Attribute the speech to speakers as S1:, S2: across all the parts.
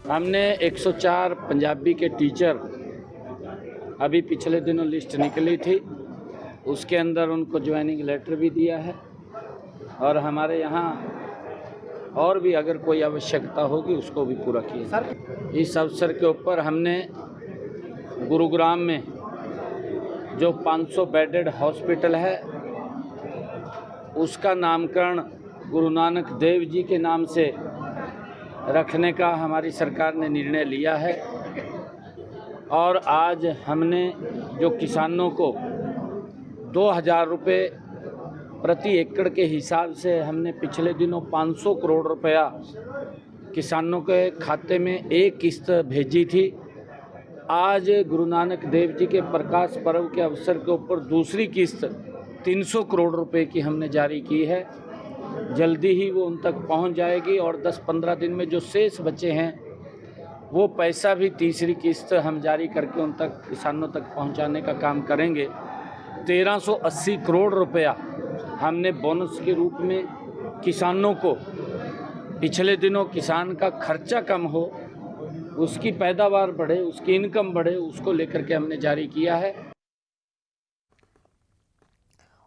S1: हमने 104 पंजाबी के टीचर अभी पिछले दिनों लिस्ट निकली थी, उसके अंदर उनको ज्वाइनिंग लेटर भी दिया है और हमारे यहाँ और भी अगर कोई आवश्यकता होगी उसको भी पूरा किया। इस अवसर के ऊपर हमने गुरुग्राम में जो 500 बेडेड हॉस्पिटल है उसका नामकरण गुरु नानक देव जी के नाम से रखने का हमारी सरकार ने निर्णय लिया है। और आज हमने जो किसानों को 2000 रुपये प्रति एकड़ के हिसाब से हमने पिछले दिनों 500 करोड़ रुपया किसानों के खाते में एक किस्त भेजी थी। आज गुरु नानक देव जी के प्रकाश पर्व के अवसर के ऊपर दूसरी किस्त 300 करोड़ रुपए की हमने जारी की है। जल्दी ही वो उन तक पहुंच जाएगी और 10-15 दिन में जो शेष बचे हैं वो पैसा भी तीसरी किस्त हम जारी करके उन तक किसानों तक पहुंचाने का काम करेंगे। 1380 करोड़ रुपया हमने बोनस के रूप में किसानों को, पिछले दिनों किसान का खर्चा कम हो, उसकी पैदावार बढ़े, उसकी इनकम बढ़े, उसको लेकर के हमने जारी किया है।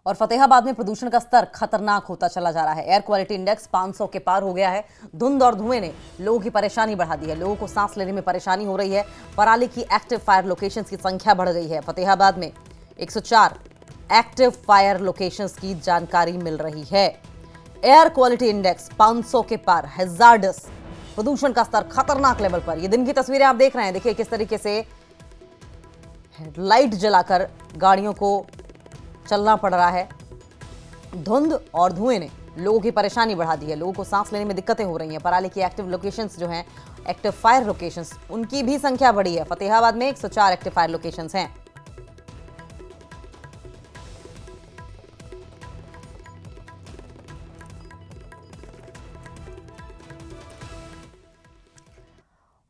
S2: और फतेहाबाद में प्रदूषण का स्तर खतरनाक होता चला जा रहा है। एयर क्वालिटी इंडेक्स 500 के पार हो गया है। धुंध और धुएं ने लोगों की परेशानी बढ़ा दी है। लोगों को सांस लेने में परेशानी हो रही है। पराली की एक्टिव फायर लोकेशंस की संख्या बढ़ गई है। फतेहाबाद में 104 एक्टिव फायर लोकेशंस की जानकारी मिल रही है। एयर क्वालिटी इंडेक्स 500 के पार, हैजार्डस प्रदूषण का स्तर खतरनाक लेवल पर। ये दिन की तस्वीरें आप देख रहे हैं। देखिए किस तरीके से लाइट जलाकर गाड़ियों को चलना पड़ रहा है। धुंध और धुएं ने लोगों की परेशानी बढ़ा दी है। लोगों को सांस लेने में दिक्कतें हो रही हैं। पराली की एक्टिव लोकेशंस जो हैं, एक्टिव फायर लोकेशंस, उनकी भी संख्या बढ़ी है। फतेहाबाद में 104 एक्टिव फायर लोकेशंस हैं।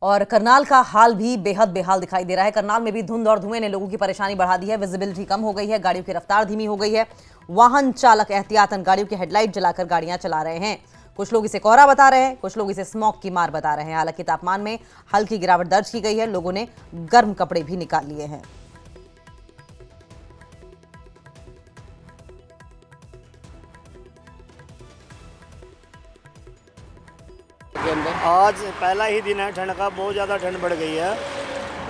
S2: और करनाल का हाल भी बेहद बेहाल दिखाई दे रहा है। करनाल में भी धुंध और धुएं ने लोगों की परेशानी बढ़ा दी है। विजिबिलिटी कम हो गई है, गाड़ियों की रफ्तार धीमी हो गई है। वाहन चालक एहतियातन गाड़ियों की हेडलाइट जलाकर गाड़ियां चला रहे हैं। कुछ लोग इसे कोहरा बता रहे हैं, कुछ लोग इसे स्मॉग की मार बता रहे हैं। हालांकि तापमान में हल्की गिरावट दर्ज की गई है। लोगों ने गर्म कपड़े भी निकाल लिए हैं।
S3: आज पहला ही दिन है ठंड का। बहुत ज़्यादा ठंड बढ़ गई है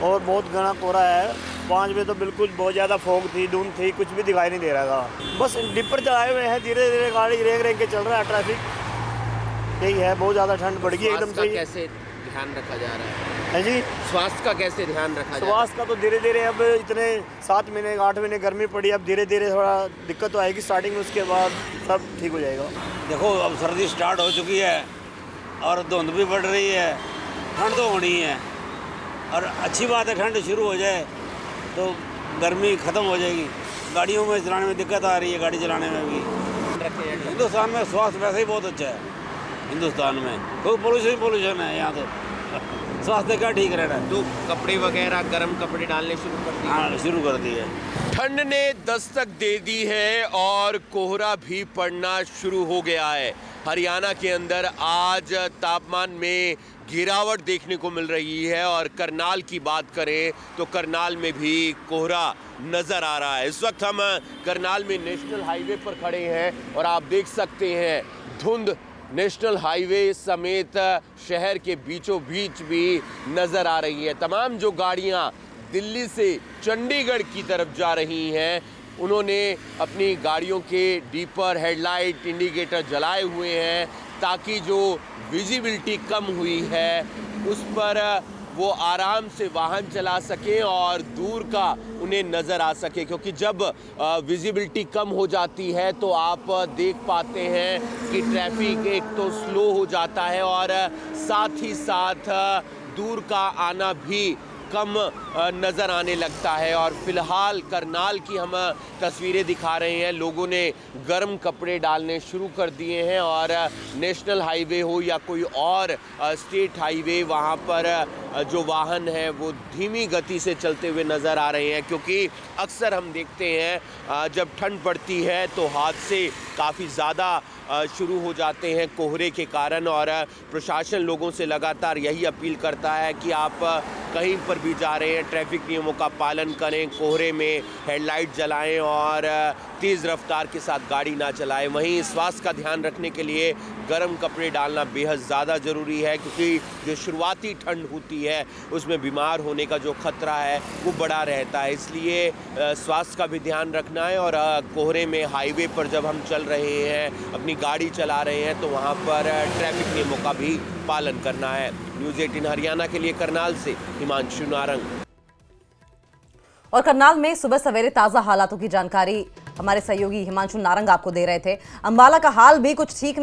S3: और बहुत घना कोहरा है। 5 बजे तो बिल्कुल बहुत ज़्यादा फॉग थी, धुंध थी, कुछ भी दिखाई नहीं दे रहा था। बस डिपर चलाए हुए हैं, धीरे धीरे गाड़ी रेंग रेंग के चल रहा है ट्रैफिक। यही है, बहुत ज़्यादा ठंड बढ़ गई एकदम से।
S4: कैसे ध्यान रखा जा रहा
S3: है जी?
S4: स्वास्थ्य का कैसे ध्यान रखा जा रहा है?
S3: स्वास्थ्य का तो धीरे धीरे, अब इतने 7 महीने 8 महीने गर्मी पड़ी, अब धीरे धीरे थोड़ा दिक्कत तो आएगी स्टार्टिंग में, उसके बाद सब ठीक हो जाएगा।
S5: देखो अब सर्दी स्टार्ट हो चुकी है और धुंध भी बढ़ रही है। ठंड तो होनी है और अच्छी बात है, ठंड शुरू हो जाए तो गर्मी ख़त्म हो जाएगी। गाड़ियों में चलाने में दिक्कत आ रही है, गाड़ी चलाने में भी। हिंदुस्तान में स्वास्थ्य वैसे ही बहुत अच्छा है। हिंदुस्तान में कोई पोल्यूशन है यहाँ तो स्वास्थ्य का ठीक रहना है।
S4: तो कपड़े वगैरह गर्म कपड़े डालने शुरू कर दिए?
S5: हाँ, शुरू कर दिए।
S6: ठंड ने दस्तक दे दी है और कोहरा भी पड़ना शुरू हो गया है। हरियाणा के अंदर आज तापमान में गिरावट देखने को मिल रही है और करनाल की बात करें तो करनाल में भी कोहरा नज़र आ रहा है। इस वक्त हम करनाल में नेशनल हाईवे पर खड़े हैं और आप देख सकते हैं धुंध नेशनल हाईवे समेत शहर के बीचों बीच भी नज़र आ रही है। तमाम जो गाड़ियां दिल्ली से चंडीगढ़ की तरफ जा रही हैं उन्होंने अपनी गाड़ियों के डीपर हेडलाइट इंडिकेटर जलाए हुए हैं ताकि जो विजिबिलिटी कम हुई है उस पर वो आराम से वाहन चला सकें और दूर का उन्हें नज़र आ सके, क्योंकि जब विजिबिलिटी कम हो जाती है तो आप देख पाते हैं कि ट्रैफिक एक तो स्लो हो जाता है और साथ ही साथ दूर का आना भी कम नज़र आने लगता है। और फिलहाल करनाल की हम तस्वीरें दिखा रहे हैं। लोगों ने गर्म कपड़े डालने शुरू कर दिए हैं और नेशनल हाईवे हो या कोई और स्टेट हाईवे, वहाँ पर जो वाहन है वो धीमी गति से चलते हुए नज़र आ रहे हैं, क्योंकि अक्सर हम देखते हैं जब ठंड पड़ती है तो हादसे काफ़ी ज़्यादा शुरू हो जाते हैं कोहरे के कारण। और प्रशासन लोगों से लगातार यही अपील करता है कि आप कहीं पर भी जा रहे हैं ट्रैफिक नियमों का पालन करें, कोहरे में हेडलाइट जलाएं और तेज़ रफ्तार के साथ गाड़ी ना चलाएं। वहीं स्वास्थ्य का ध्यान रखने के लिए गर्म कपड़े डालना बेहद ज़्यादा ज़रूरी है, क्योंकि जो शुरुआती ठंड होती है उसमें बीमार होने का जो खतरा है वो बड़ा रहता है। इसलिए स्वास्थ्य का भी ध्यान रखना है। और कोहरे में हाईवे पर जब हम चल रहे हैं, अपनी गाड़ी चला रहे हैं, तो वहाँ पर ट्रैफिक नियमों का भी पालन करना है। न्यूज़ 18 हरियाणा के लिए करनाल से हिमांशु नारंग।
S2: और करनाल में सुबह सवेरे ताजा हालातों की जानकारी हमारे सहयोगी हिमांशु नारंग आपको दे रहे थे। अंबाला का हाल भी कुछ ठीक